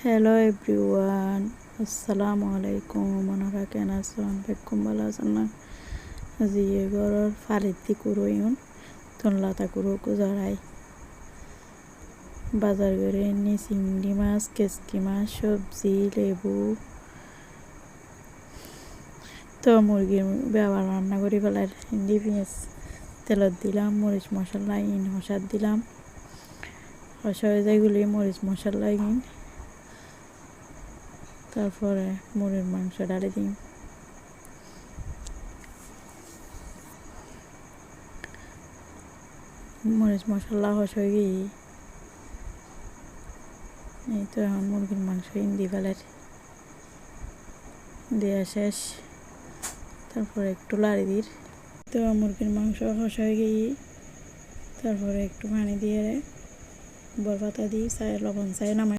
Hello everyone, আসসালামু আলাইকুম। ওনারা কেন আছেন? বেকুম ভালো আছেন না? আজি ঘরের ফারিতি কুরোয়ন তনলাতা কুরো কুজারাই বাজার করে নি চিংড়ি মাছ, কেসকি মাছ, সবজি, লেবু। তো মুরগির ব্যবহার রান্না করি পেলার হিন্দি পেঁয়াজ তেলত দিলাম, মরিচ মশলা ইন হসাদ দিলাম, হসা হয়ে যায়গুলি মরিচ মশলা ইন, তারপরে মুরগির মাংস ডালে দিই। মরিচ মশলা হস হয়ে গিয়ে এই তো এখন মুরগির মাংস ইন্দি ফেলার দেওয়া শেষ। তারপরে একটু লাড়ি দিই। তো মুরগির মাংস হস হয়ে গিয়ে তারপরে একটু পানি দিয়ে বরপাতা দিই, চায় লবণ চায় নামাই।